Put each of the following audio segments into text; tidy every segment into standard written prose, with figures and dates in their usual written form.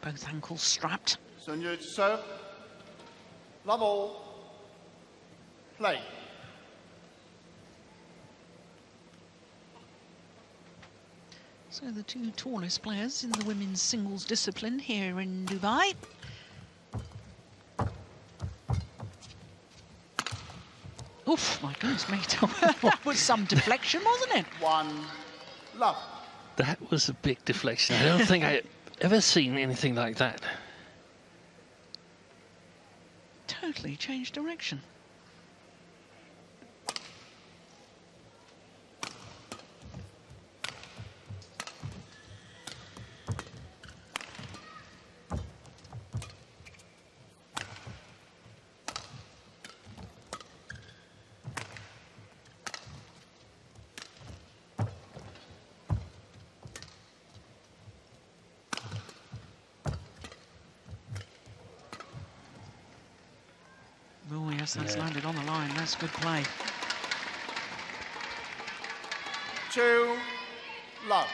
Both ankles strapped. Sindhu to serve. Level. Play. So the two tallest players in the women's singles discipline here in Dubai. Oof, my goodness me. That was some deflection, wasn't it? 1-love. That was a big deflection. I don't think I've ever seen anything like that. Totally changed direction. Oh yes, that's landed on the line. That's good play. 2-love.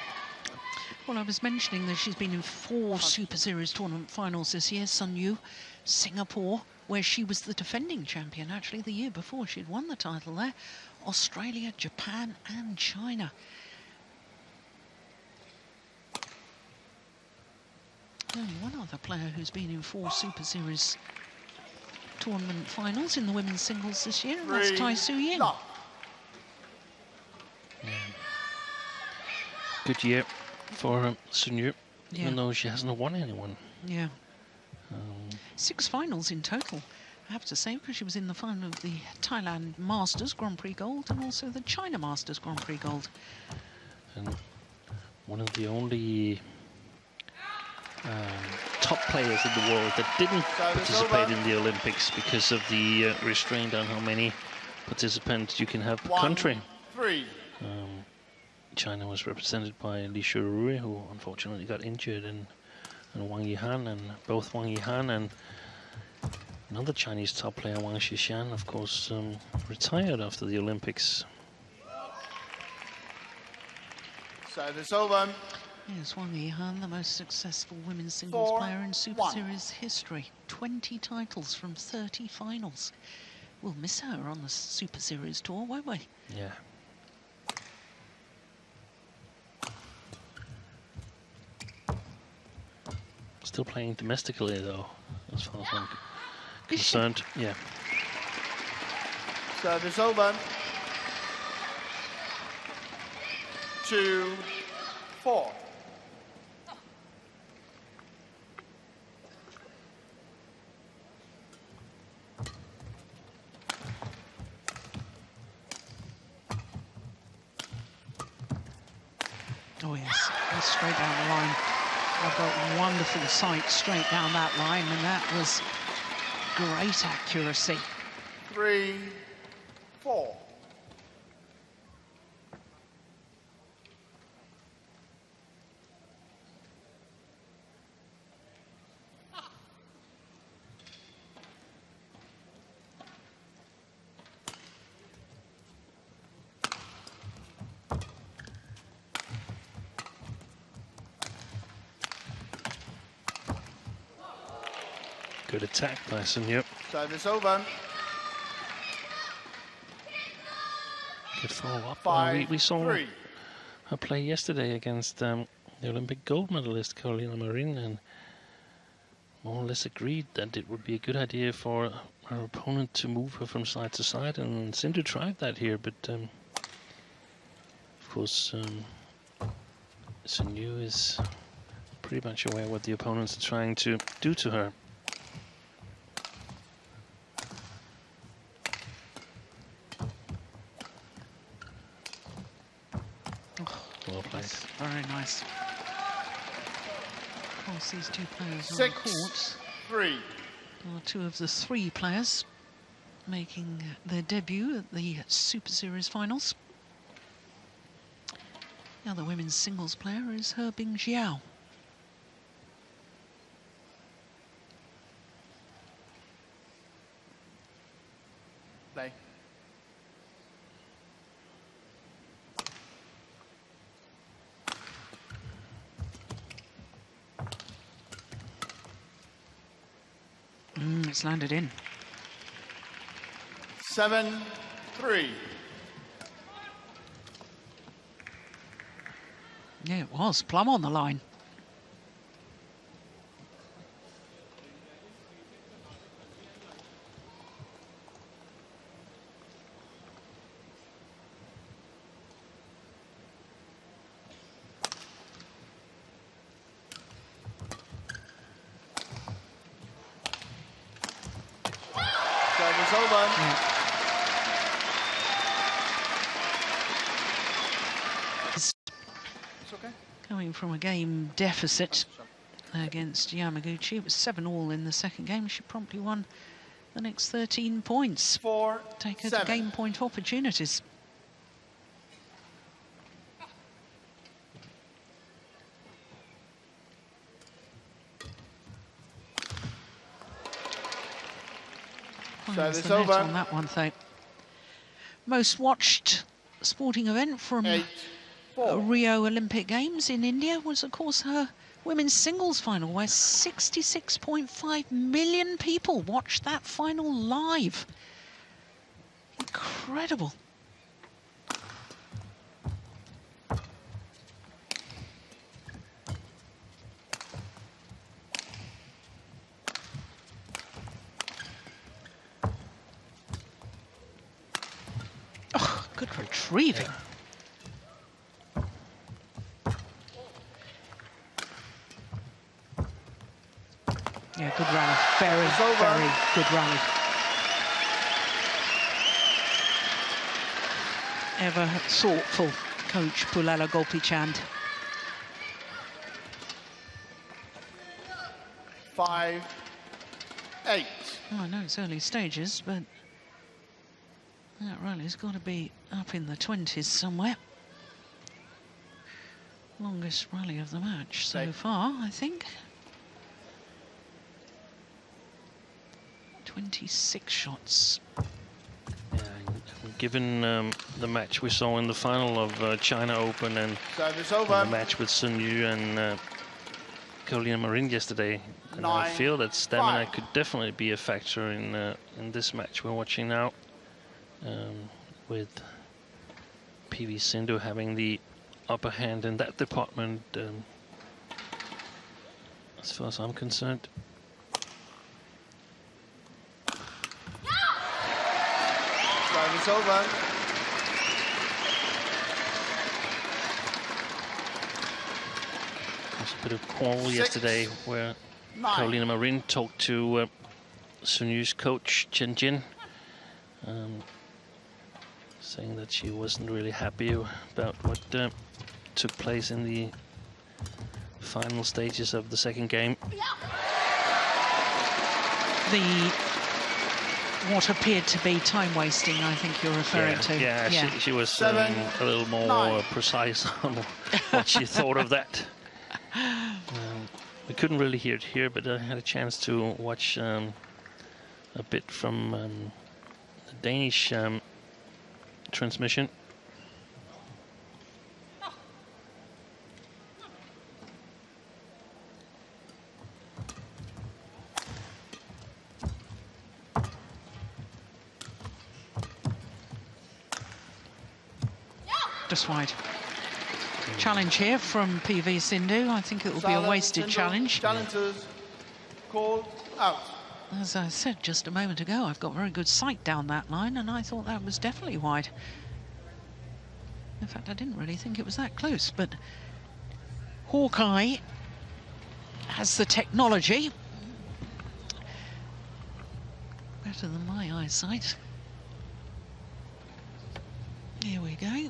Well, I was mentioning that she's been in 4 Super Series tournament finals this year. Sindhu, Singapore, where she was the defending champion. Actually, the year before, she'd won the title there. Australia, Japan and China. Only one other player who's been in 4 Super Series tournament finals in the women's singles this year, and that's Tai Su Ying. Love. Good year for Sindhu, even though she hasn't won anyone. Yeah. 6 finals in total, I have to say, because she was in the final of the Thailand Masters Grand Prix Gold and also the China Masters Grand Prix Gold. And one of the only top players in the world that didn't participate in the Olympics because of the restraint on how many participants you can have per country. 1-3. China was represented by Li Shurui, who unfortunately got injured, and Wang Yihan, and both Wang Yihan and another Chinese top player, Wang Xishan, of course, retired after the Olympics. Service over. Yes, Wang Yihan, the most successful women's singles player in Super Series history. 20 titles from 30 finals. We'll miss her on the Super Series tour, won't we? Yeah. Still playing domestically, though, as far as I'm concerned. Yeah. Service over. 2-4. Oh yes, that's straight down the line. I've got wonderful sight straight down that line, and that was great accuracy. 3-4. Good attack by Sindhu. Service over. Good follow-up. We saw her play yesterday against the Olympic gold medalist Carolina Marin, and more or less agreed that it would be a good idea for her opponent to move her from side to side, and Sindhu tried that here, but of course Sindhu is pretty much aware what the opponents are trying to do to her. Well played. Very nice. Of course, these two players on the court 6-3. are 2 of the 3 players making their debut at the Super Series finals. The other women's singles player is He Bingjiao. Play. That's landed in. 7-3. Yeah, it was plumb on the line. Service over. Yeah. It's okay. Coming from a game deficit against Yamaguchi, it was 7-all in the second game. She promptly won the next 13 points. 4-7. Take her to game point opportunities. Service The net over. on that one, though. Most watched sporting event from 8-4. Rio Olympic Games in India was, of course, her women's singles final, where 66.5 million people watched that final live. Incredible. Oh, good retrieving. Yeah, good rally. Very, It's over. very good rally. Ever thoughtful coach Pusarla Gopichand. 5-8. Oh, I know it's early stages, but that rally's got to be up in the 20s somewhere. Longest rally of the match so Okay. far, I think. 26 shots. Yeah, and given the match we saw in the final of China Open and Service the over. match with Sindhu and Carolina Marin yesterday, and I 9-5. feel that stamina could definitely be a factor in this match we're watching now, with PV Sindhu having the upper hand in that department, as far as I'm concerned. Service over. There's a bit of quarrel yesterday where 9. Carolina Marin talked to Sindhu's coach Chen Jin, saying that she wasn't really happy about what took place in the final stages of the second game. What appeared to be time wasting, I think you're referring to. Yeah, she was 7, a little more 9. precise on what she thought of that. We couldn't really hear it here, but I had a chance to watch a bit from the Danish transmission. Just wide. Challenge here from PV Sindhu. I think it will be a wasted challenge. Challengers called out. As I said just a moment ago, I've got very good sight down that line, and I thought that was definitely wide. In fact, I didn't really think it was that close, but Hawkeye has the technology. Better than my eyesight. Here we go.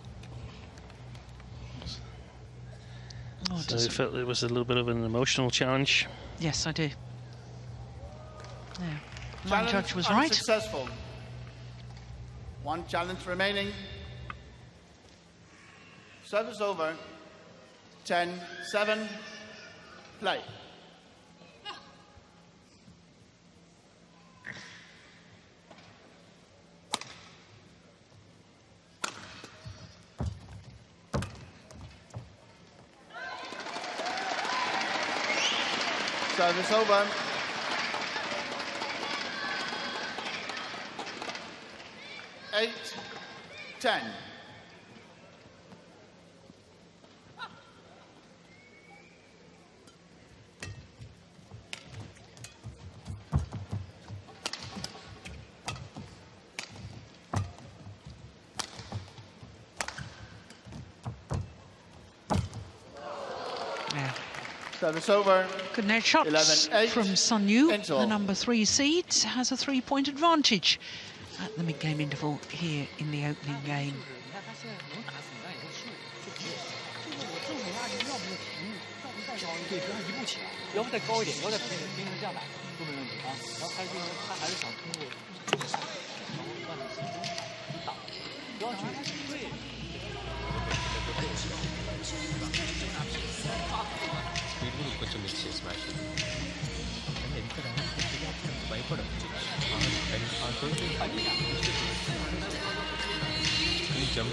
Oh, So you felt it was a little bit of an emotional challenge? yes, I do. Yeah, line Challenge judge was right. unsuccessful. One challenge remaining. Service over. 10-7. Play. Service over. 8-10. Yeah. Service over. Good net shots 11-8. from Sun Yu. Interval. The number 3 seed has a 3-point advantage at the mid-game interval here in the opening game.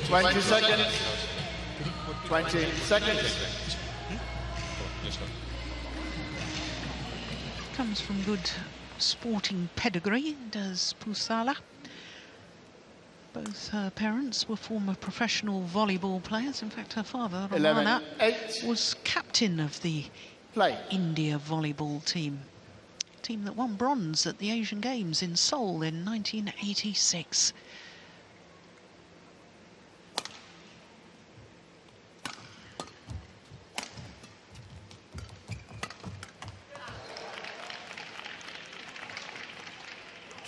Twenty seconds. 20 seconds. Comes from good sporting pedigree, does Pusarla. Both her parents were former professional volleyball players. In fact, her father, Ramana, 11-8. was captain of the Play. India volleyball team. Team that won bronze at the Asian Games in Seoul in 1986.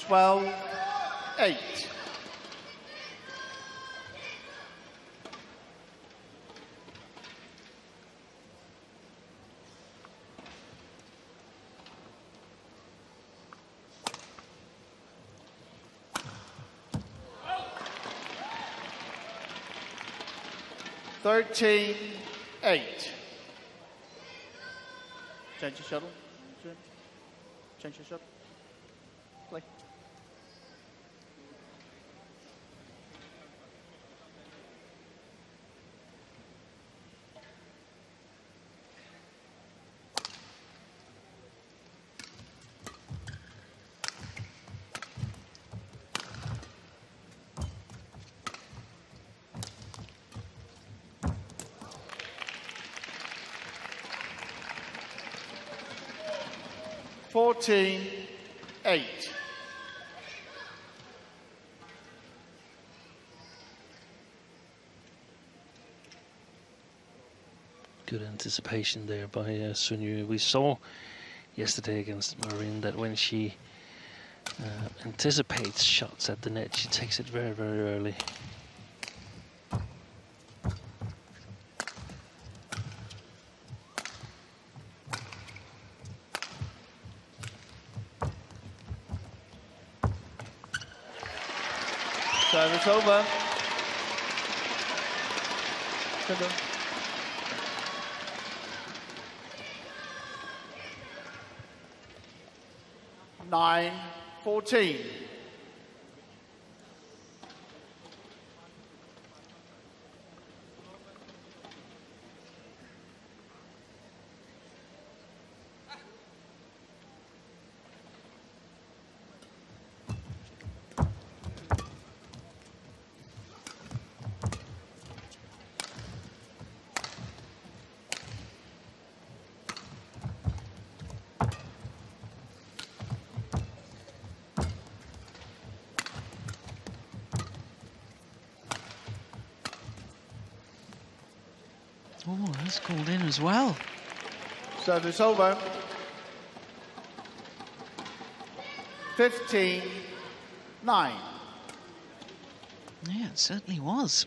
Twelve, 8. Thirteen, 8. Change your shuttle. Change your shuttle. Play. Fourteen, 8. Good anticipation there by Sun Yu. We saw yesterday against Marin that when she anticipates shots at the net, she takes it very, very early. Service over. Sindhu. 9-14. Oh, that's called in as well. Service over. 15-9. Yeah, it certainly was.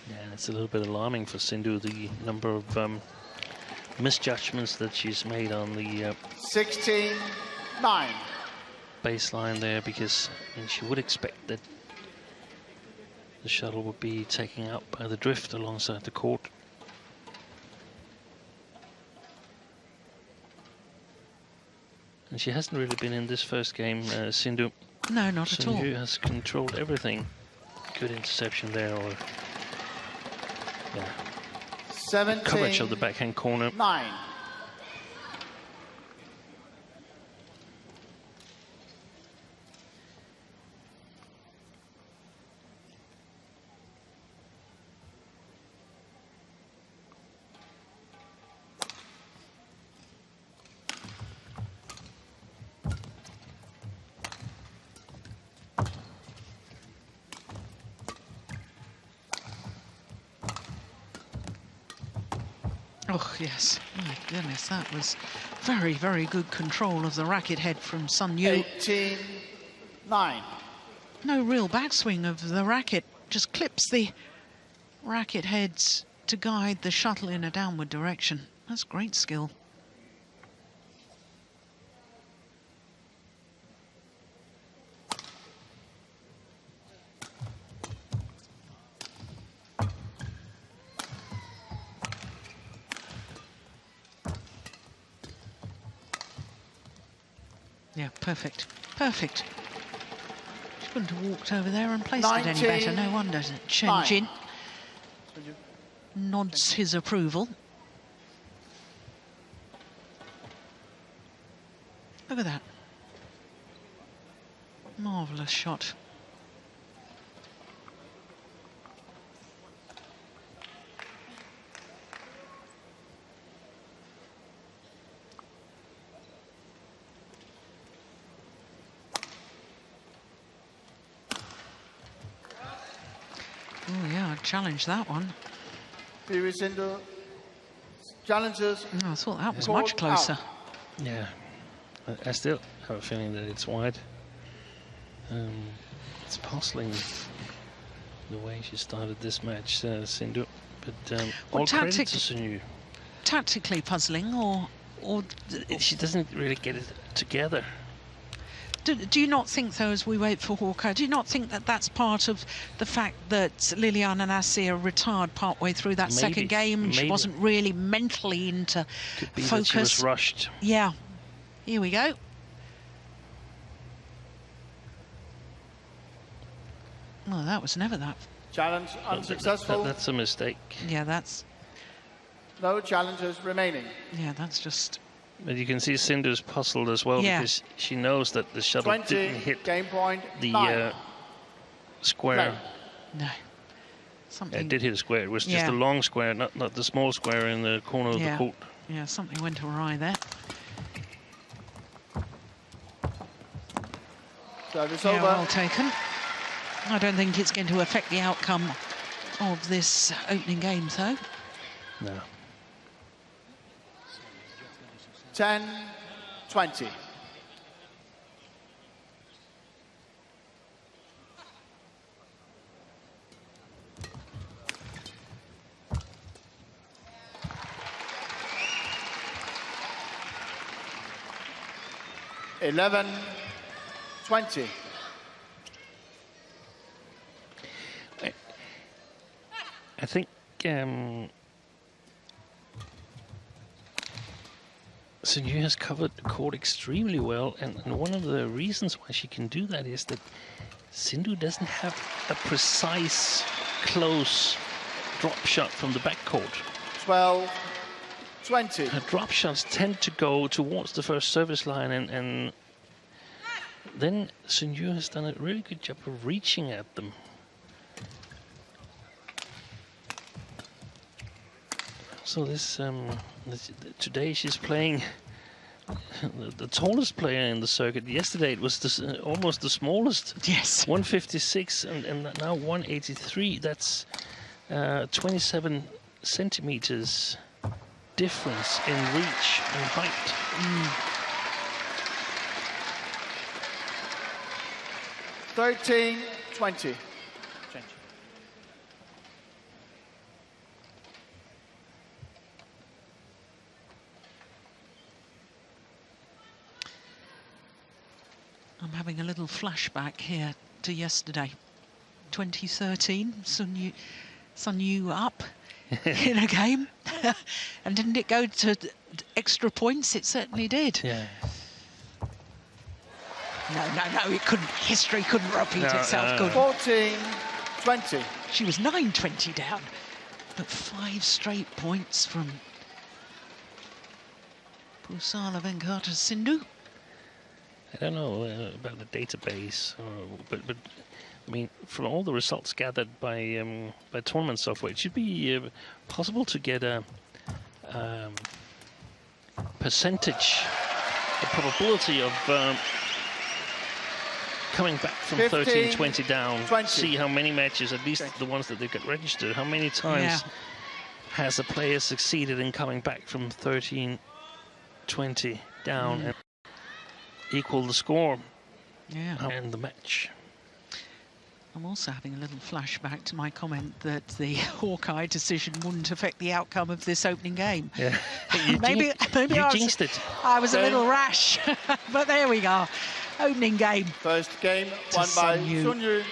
Yeah, and it's a little bit alarming for Sindhu, the number of misjudgments that she's made on the 16-9. baseline there, because I mean, she would expect that the shuttle would be taken out by the drift alongside the court. And she hasn't really been in this first game, Sindhu. No, not at all. Sindhu has controlled everything. Good interception there, or coverage of the backhand corner. 9. Oh, yes. My goodness, that was very, very good control of the racket head from Sun Yu. 18-9. No real backswing of the racket, just clips the racket heads to guide the shuttle in a downward direction. That's great skill. Yeah, perfect. Perfect. She couldn't have walked over there and placed it any better. No wonder Chen Jin nods his approval. Look at that. Marvellous shot. Oh, yeah, I'd challenge that one. Sindhu challenges. Oh, I thought that was much closer. Out. Yeah, I still have a feeling that it's wide. It's puzzling the way she started this match, Sindhu. But all credit to Sindhu. Tactically puzzling, or she doesn't really get it together. Do you not think, though, as we wait for Hawker, do you not think that that's part of the fact that Liliana Nassir retired partway through that second game? She wasn't really mentally into Could be focus. That she was rushed. Yeah. Here we go. Well, that was never that. Challenge unsuccessful. That's a mistake. Yeah, that's... No challenges remaining. Yeah, that's just... But you can see Sindhu's puzzled as well, because she knows that the shuttle didn't hit game point, the square. No. Something... It did hit a square. It was just a long square, not the small square in the corner of the court. Yeah, something went awry there. Service over. over. Well taken. I don't think it's going to affect the outcome of this opening game, though. No. 10-20. $11-20. I think Sindhu has covered the court extremely well, and one of the reasons why she can do that is that Sindhu doesn't have a precise, close drop shot from the backcourt. 12-20. Her drop shots tend to go towards the first service line, and then Sindhu has done a really good job of reaching at them. So this today she's playing the tallest player in the circuit. Yesterday it was almost the smallest. Yes. 156 and now 183. That's 27 centimeters difference in reach and height. 13-20. I'm having a little flashback here to yesterday, 2013. Sun Yu up in a game, and didn't it go to extra points? It certainly did. Yeah. No, it couldn't. History couldn't repeat itself, could it? 14-20. She was 9-20 down, but 5 straight points from Pusarla Venkata Sindhu. I don't know about the database, but I mean, from all the results gathered by tournament software, it should be possible to get a percentage, the probability of coming back from 13-20 down. 20. See how many matches, at least the ones that they get registered, how many times has a player succeeded in coming back from 13-20 down and equal the score and the match. I'm also having a little flashback to my comment that the Hawkeye decision wouldn't affect the outcome of this opening game. Yeah, maybe you jinxed it. I was a little rash, but there we go. Opening game. First game won by Sindhu,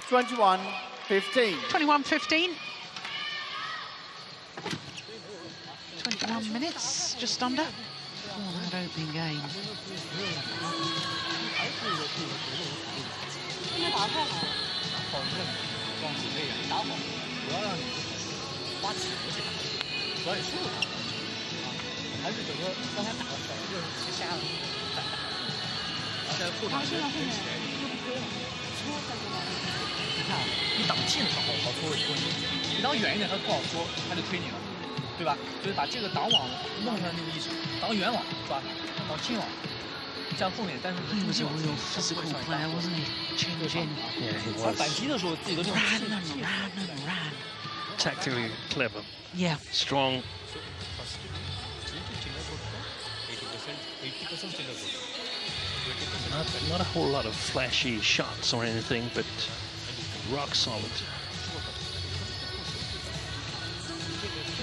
21-15. 21-15. 21 minutes, just under, for that opening game. 你挡近的时候好搓会搓你，你挡远一点他不好搓，他就推你了，对吧？所以把这个挡网弄上那个意识，挡远网是吧？挡近网，这样后面但是 He was a real physical player, wasn't he? Changing. Yeah, he 他 was. 反击的时候自己都这种 Ran and ran and ran. Tactically clever. Yeah. Strong. Not a whole lot of flashy shots or anything, but rock solid.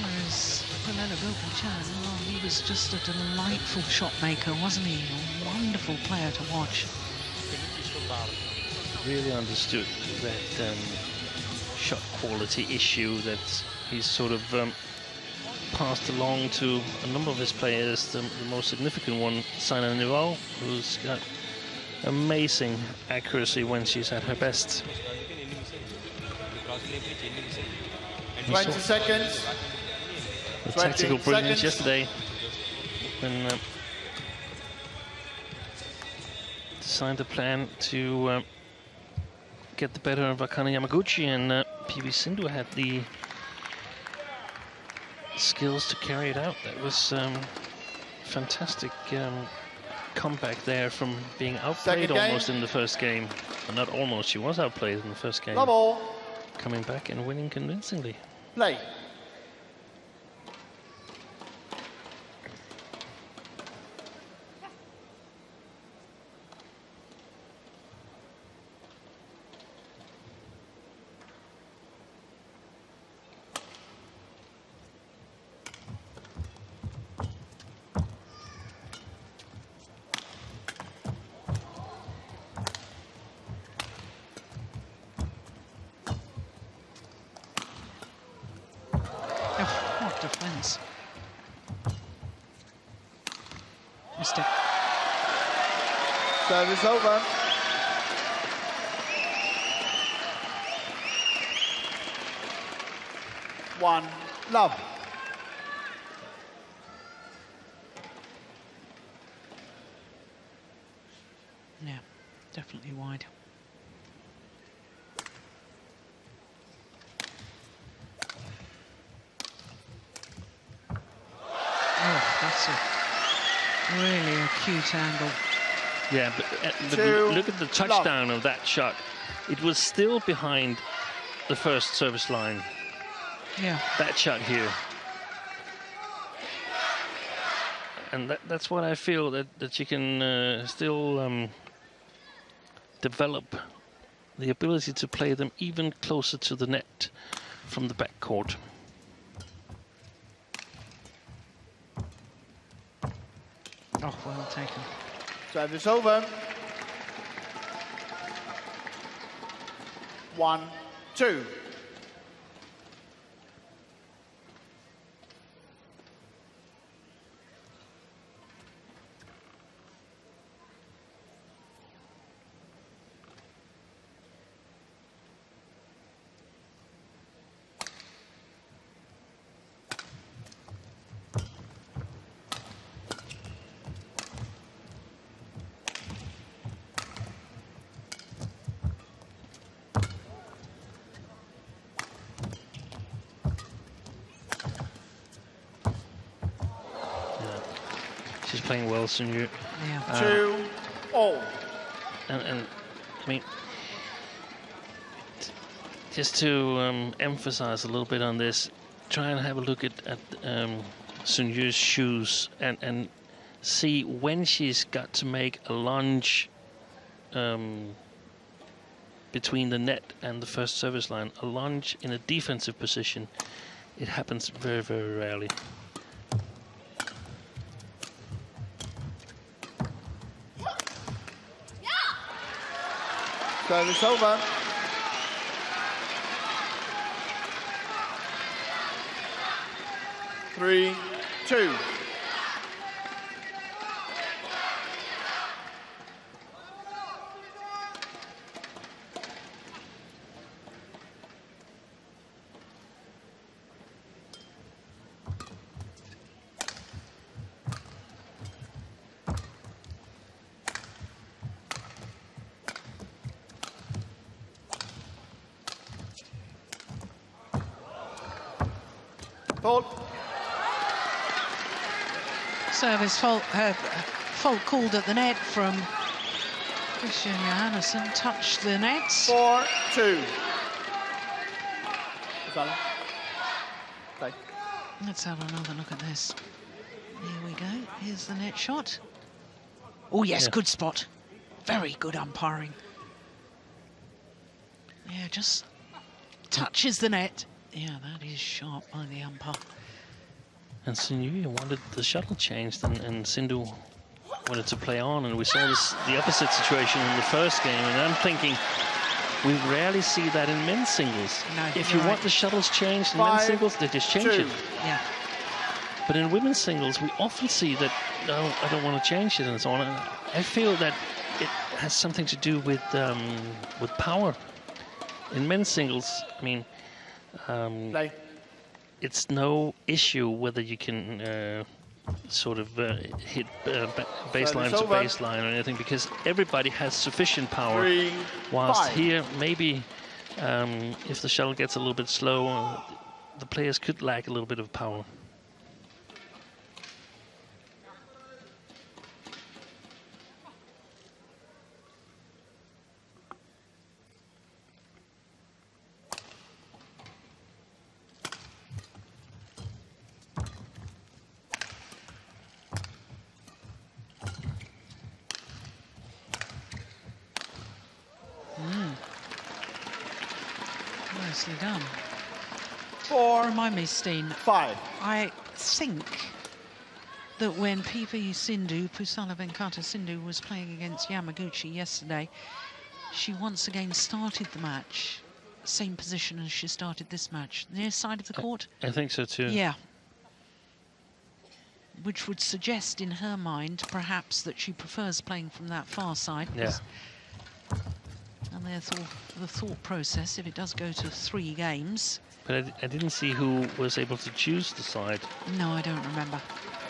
Whereas Pelele Gopalchan, well, he was just a delightful shot maker, wasn't he? A wonderful player to watch. Really understood that shot quality issue that he's sort of passed along to a number of his players. The most significant one, Saina Nehwal, who's got amazing accuracy when she's at her best. 20 seconds. The tactical brilliance yesterday when designed a plan to get the better of Akane Yamaguchi, and PV Sindhu had the skills to carry it out. That was fantastic comeback there from being outplayed almost in the first game. Well, not almost, she was outplayed in the first game. Double. Coming back and winning convincingly. Play. What defence. Missed it. Service over. One, love. Yeah, definitely wide. Oh, that's a really acute angle. Yeah, but look at the touchdown of that shot. It was still behind the first service line. Yeah. That shot here. And that's what I feel, that you can still develop the ability to play them even closer to the net from the backcourt. Oh, well taken. Service over. 1-2. playing well, Sindhu. Yeah. 2-all. And I mean, just to emphasize a little bit on this, try and have a look at Sindhu's shoes and see when she's got to make a lunge between the net and the first service line. A lunge in a defensive position, it happens very, very rarely. Service over. Three, 2. Fault. Service fault called at the net from Christian Johannesson. Touched the nets. 4-2. Pusarla. Play. Let's have another look at this. Here we go. Here's the net shot. Oh yes, good spot. Very good umpiring. Yeah, just touches the net. Yeah, that is sharp by the umpire. And Sindhu wanted the shuttle changed, and Sindhu wanted to play on, and we saw the opposite situation in the first game. And I'm thinking, we rarely see that in men's singles. No, if you want the shuttles changed in men's singles, they just change it. Yeah. But in women's singles, we often see that, no, I don't want to change it and so on. And I feel that it has something to do with power. In men's singles, I mean, it's no issue whether you can sort of hit baseline to baseline or anything, because everybody has sufficient power. 3, whilst 5. here, maybe if the shuttle gets a little bit slow, the players could lack a little bit of power. Nicely done. 4, Remind me, Steen. 5. I think that when PV Sindhu, Pusarla Venkata Sindhu, was playing against Yamaguchi yesterday, she once again started the match, same position as she started this match, near side of the court. I think so too. Yeah. Which would suggest in her mind, perhaps, that she prefers playing from that far side. Yeah. And therefore, the thought process, if it does go to 3 games. But I didn't see who was able to choose the side. No, I don't remember.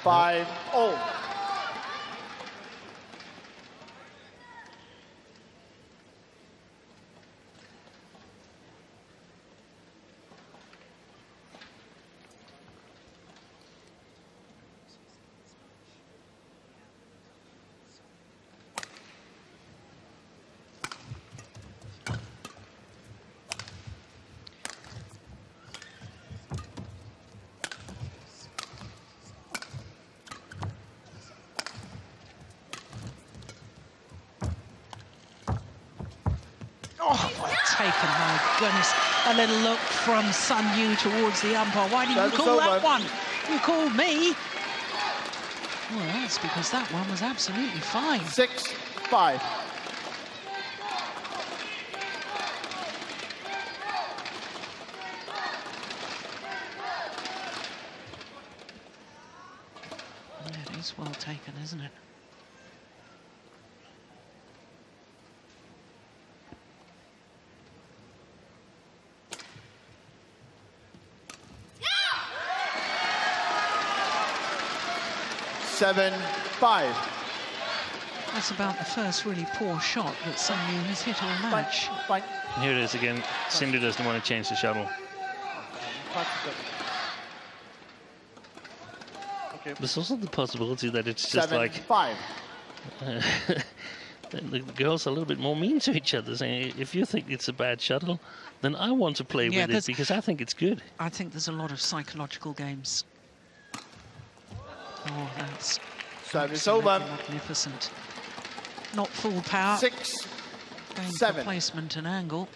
5-all. Taken, my goodness. A little look from Sun Yu towards the umpire. Why didn't you call that one? You called me. Well, that's because that one was absolutely fine. 6-5. Yeah, it is well taken, isn't it? Seven, 5. That's about the first really poor shot that Sun Yu has hit all match. Fine. Here it is again. Sindhu doesn't want to change the shuttle. there's also the possibility that it's just 7-5. The girls are a little bit more mean to each other, saying, if you think it's a bad shuttle, then I want to play with it because I think it's good. I think there's a lot of psychological games. Oh, that's Service over. Magnificent. Not full power. 6-7. For placement and angle.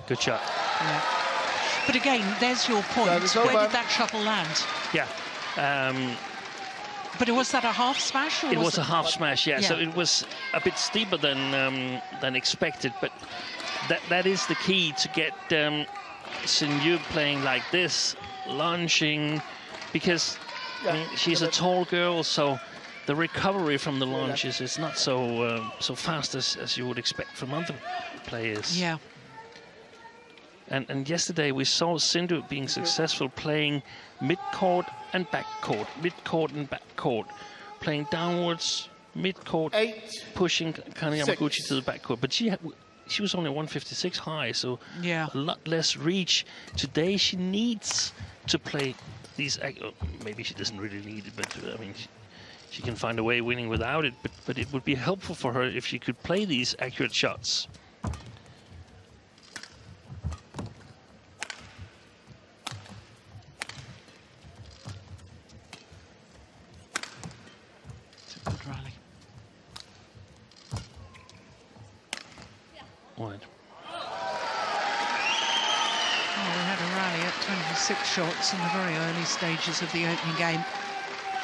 Good shot. Yeah. But again, there's your point. Where did that shuttle land? Yeah. But was that a half smash? Or it was a half smash, yeah. So it was a bit steeper than expected. But that is the key to get Sindhu playing like this, launching, because I mean, she's a tall girl, so the recovery from the launches is not so so fast as you would expect from other players. Yeah. And yesterday we saw Sindhu being successful playing mid-court and back-court, mid-court and back-court, playing downwards, mid-court, pushing Kane Yamaguchi to the back-court. But she was only 156 high, so a lot less reach. Today she needs to play these. Maybe she doesn't really need it, but I mean, she can find a way winning without it. But it would be helpful for her if she could play these accurate shots. Wide. Well, we had a rally at 26 shots in the very early stages of the opening game.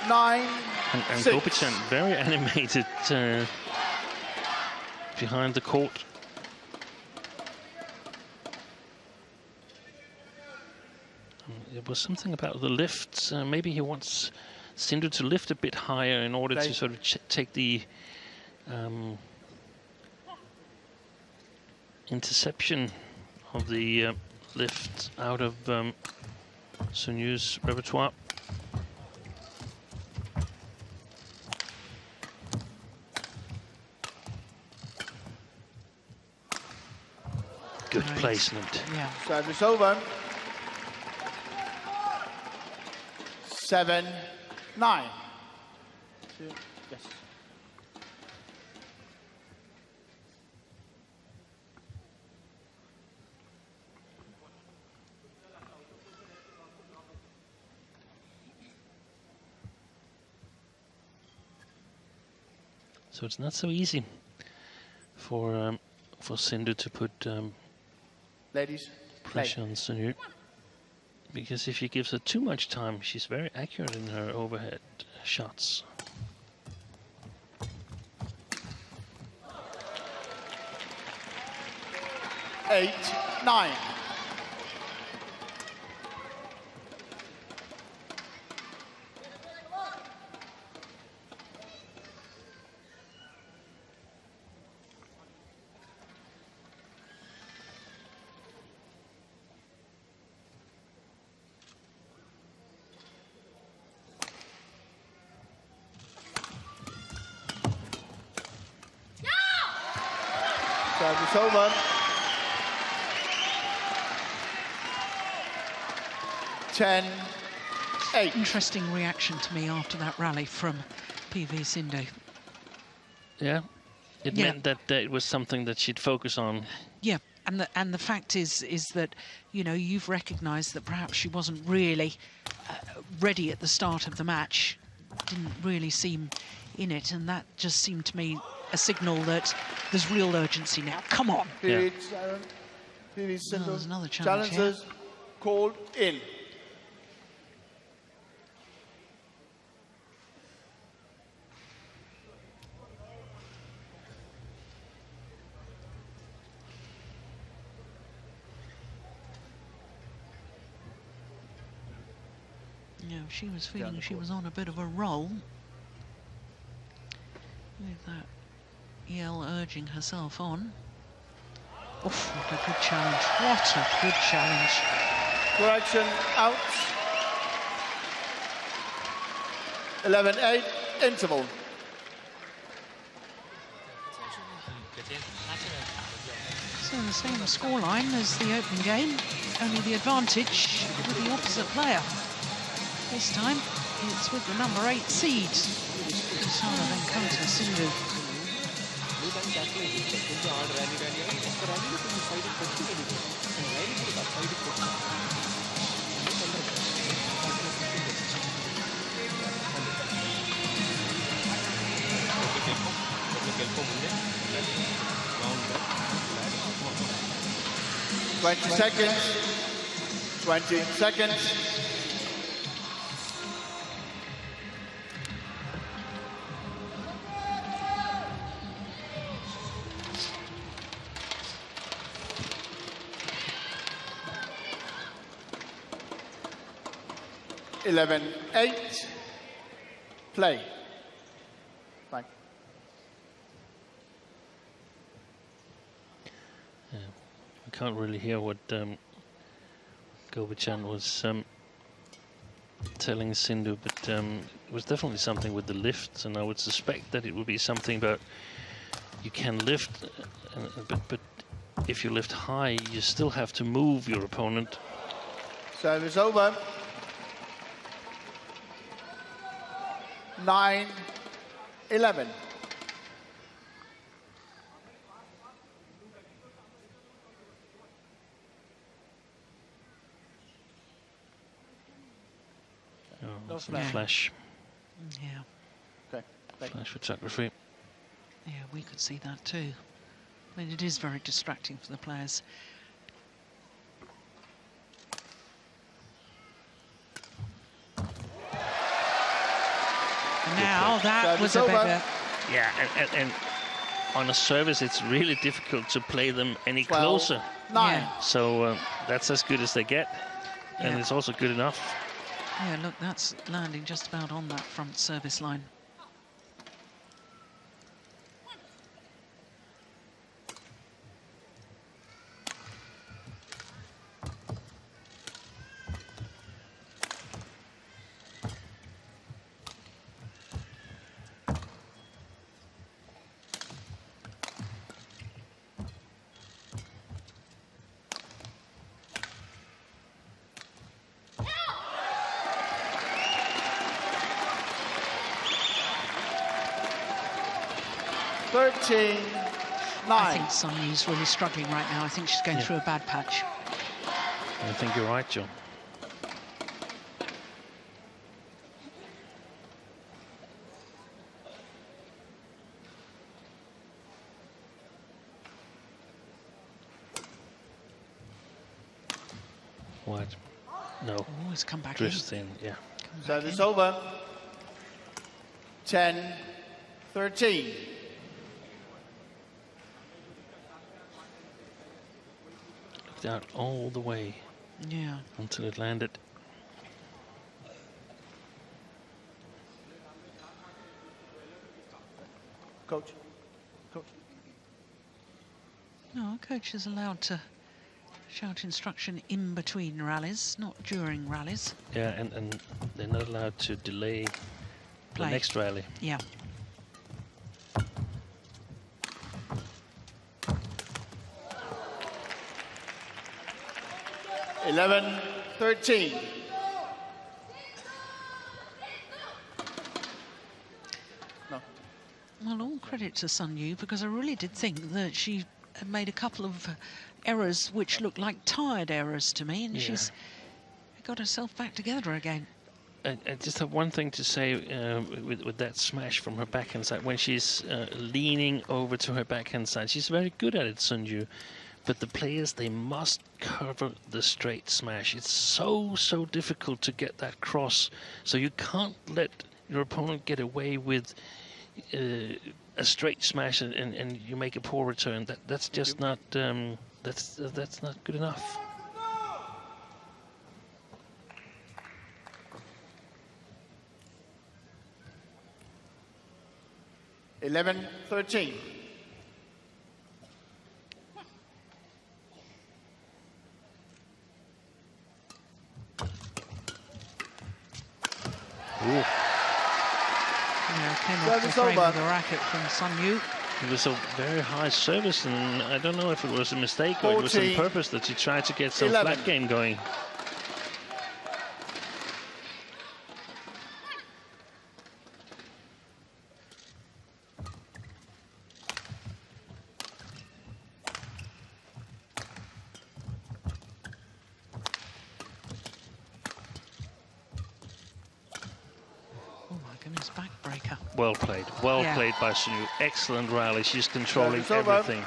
9-6. And Gopichan very animated behind the court. There was something about the lifts. Maybe he wants Sindhu to lift a bit higher in order to sort of take the interception of the lift out of Sindhu's repertoire. Good placement. Yeah. Service over. 7-9. Yes. So it's not so easy for Sindhu to put Ladies, pressure on Sindhu, because if she gives her too much time, she's very accurate in her overhead shots. 8-9. Service over. 10-8. Interesting reaction to me after that rally from PV Sindhu. Yeah, it meant that it was something that she'd focus on. Yeah, and the fact is that, you know, you've recognised that perhaps she wasn't really ready at the start of the match, didn't really seem in it, and that just seemed to me a signal that there's real urgency now. Come on. PV Sindhu. There's another challenge. Challengers called in. Yeah, she was feeling she was on a bit of a roll with that yell urging herself on. Oof, what a good challenge. What a good challenge. Correction, out. 11-8, interval. So the same scoreline as the open game, only the advantage with the opposite player. This time it's with the number 8 seed. Pusarla then counter Sindhu. Twenty seconds. 20 seconds. Eleven, 8. Play. Fine. Yeah, I can't really hear what Gobichan was telling Sindhu, but it was definitely something with the lifts, and I would suspect that it would be something about you can lift, but if you lift high, you still have to move your opponent. Service over. 9-11. Oh, some flash. Yeah. Okay. Flash photography. Yeah, we could see that too. I mean, it is very distracting for the players. Now that was a better. Yeah, and on a service, it's really difficult to play them any closer. 9. Yeah. So that's as good as they get, and Yeah. it's also good enough. Yeah, look, that's landing just about on that front service line. I think Sun Yu's really struggling right now. I think she's going through a bad patch. I think you're right, Joe. What? No. Oh, it's come back Drifts in, yeah. Service over. 10-13. Looked out all the way. Yeah. Until it landed. Coach. No, coach is allowed to shout instruction in between rallies, not during rallies. Yeah, and they're not allowed to delay the next rally. Yeah. Eleven, 13. No. Well, all credit to Sun Yu, because I really did think that she had made a couple of errors which looked like tired errors to me, and she's got herself back together again. I just have one thing to say with that smash from her backhand side. When she's leaning over to her backhand side, she's very good at it, Sun Yu. But the players, they must cover the straight smash. It's so difficult to get that cross. So you can't let your opponent get away with a straight smash and you make a poor return. That's just not that's not good enough. Eleven, 13. Ooh. came off the frame with a racket from Sun Yu. It was a very high service, and I don't know if it was a mistake or it was on purpose that she tried to get some flat game going. Backbreaker. Well played by Sindhu. Excellent rally. She's controlling everything.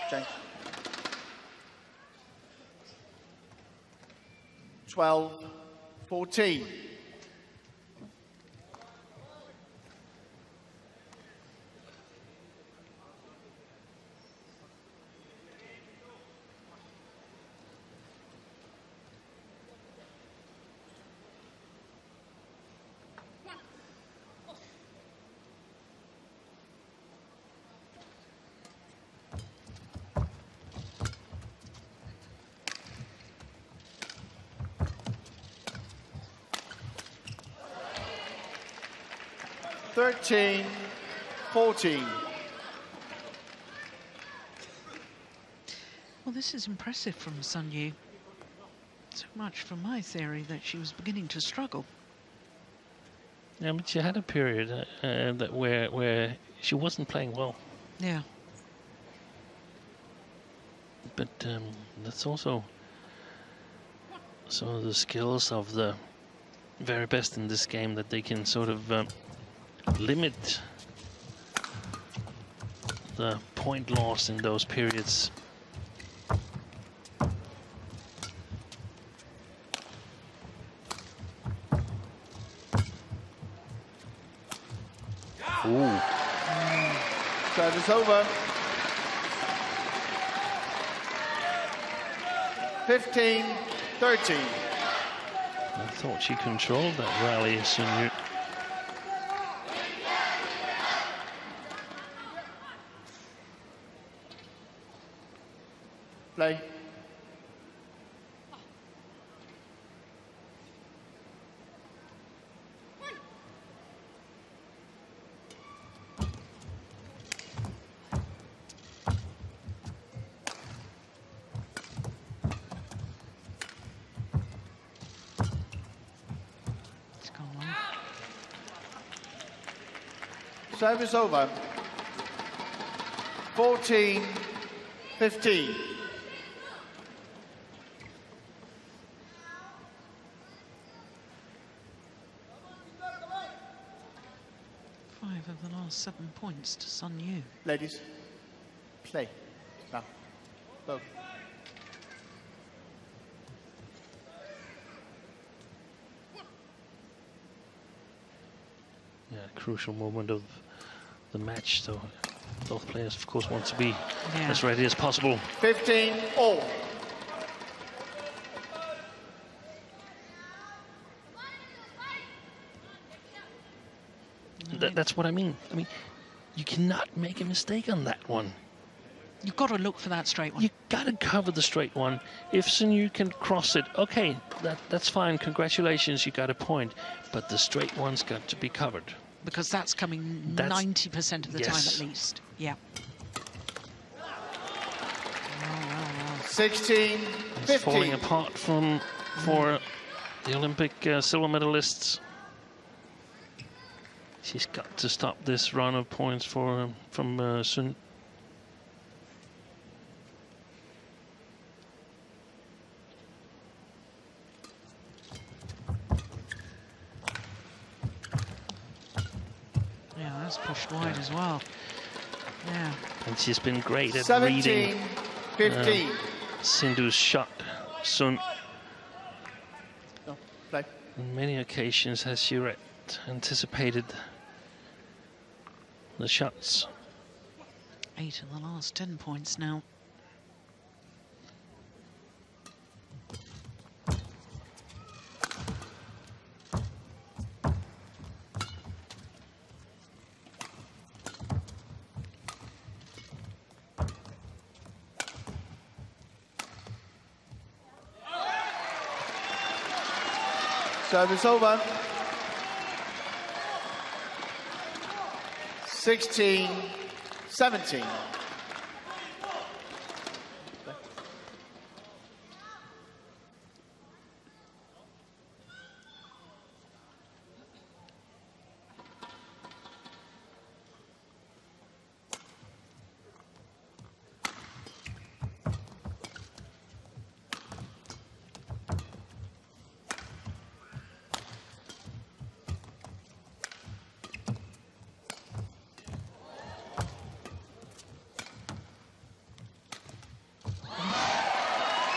Change. 12-14. (13-14). Well, this is impressive from Sun Yu. So much for my theory that she was beginning to struggle. Yeah, but she had a period where she wasn't playing well. Yeah. But that's also some of the skills of the very best in this game, that they can sort of limit the point loss in those periods. Ooh. Service over. 15-13. I thought she controlled that rally, Sindhu. Play. Service over. 14-15. Five of the last 7 points to Sun Yu. Ladies, play. Now, go. Yeah, crucial moment of the match, so both players, of course, want to be as ready as possible. 15-all. That's what I mean. I mean, you cannot make a mistake on that one. You've got to look for that straight one. You got to cover the straight one. If Sindhu can cross it, okay, that's fine. Congratulations, you got a point. But the straight one's got to be covered. Because that's coming 90% of the time at least. Yeah. 16-15. It's falling apart for the Olympic silver medalists. She's got to stop this run of points from Sindhu. Yeah, that's pushed wide as well. Yeah. And she's been great at 17, reading 15. Sindhu's shot. Sun. No, play. On many occasions has she anticipated the shots. 8 of the last 10 points now. Service over. 16-17.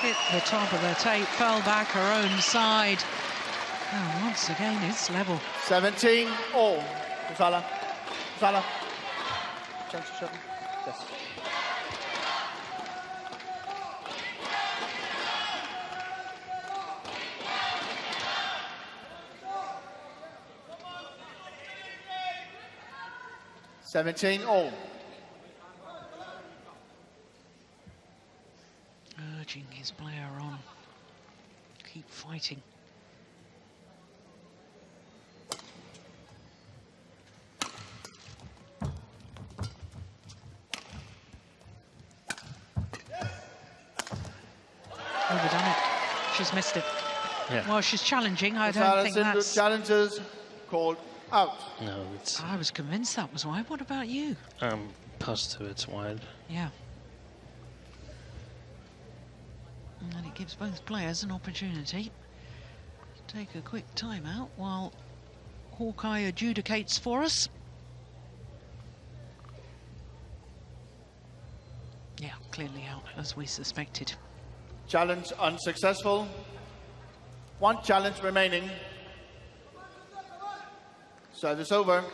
Hit the top of the tape, fell back her own side. Oh, once again, it's level. 17 all. Pusarla. Pusarla. Change to 7. Yes. $17 all. Urging his player on. Keep fighting. Overdone it. She's missed it. Yeah. Well, she's challenging. I don't think Sindhu that's... challenges called out. No, it's... I was convinced that was wide. What about you? Positive it's wide. Yeah. And it gives both players an opportunity to take a quick timeout while Hawkeye adjudicates for us. Yeah, clearly out, as we suspected. Challenge unsuccessful. One challenge remaining. Service over.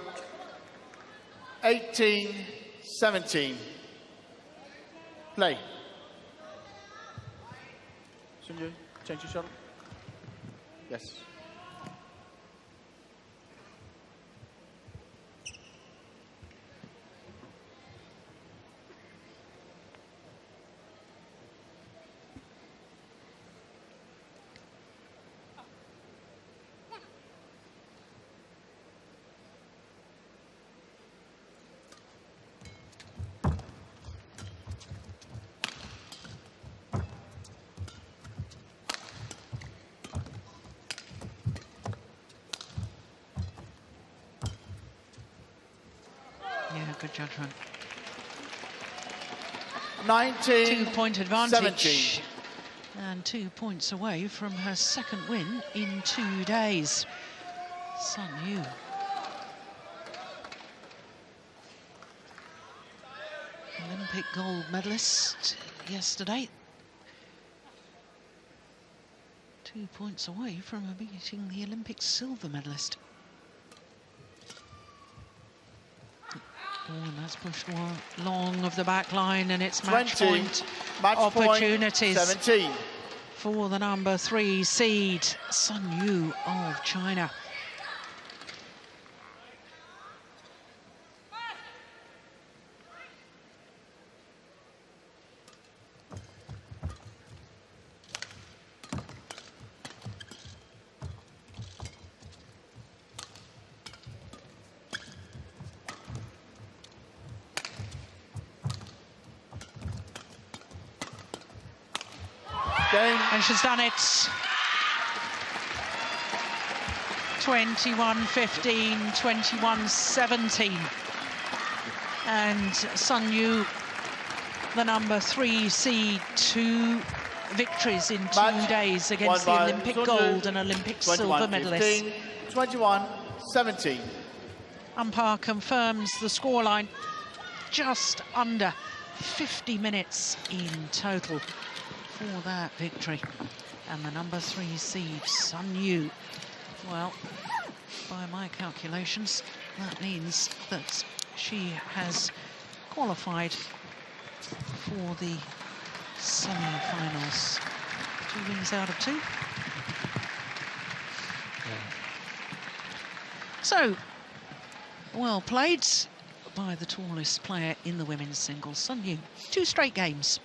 18-17. Play. Sindhu, change your shuttle. Yes. Yeah, good judgment. 19. 2-point advantage. 17. And 2 points away from her second win in 2 days. Sun Yu. Olympic gold medalist yesterday. 2 points away from beating the Olympic silver medalist. Oh, and that's pushed long of the back line, and it's match 20. point Match opportunities point 17. for the number 3 seed, Sun Yu of China. And she's done it. 21-15, 21-17. And Sun Yu, the number 3 seed, 2 victories in 2 days against the Olympic gold and Olympic silver medalist. 21-17. Umpire confirms the scoreline. Just under 50 minutes in total for that victory. And the number 3 seed, Sun Yu, well, by my calculations, that means that she has qualified for the semi-finals. 2 wins out of 2. Yeah. So, well played by the tallest player in the women's singles, Sun Yu. 2 straight games.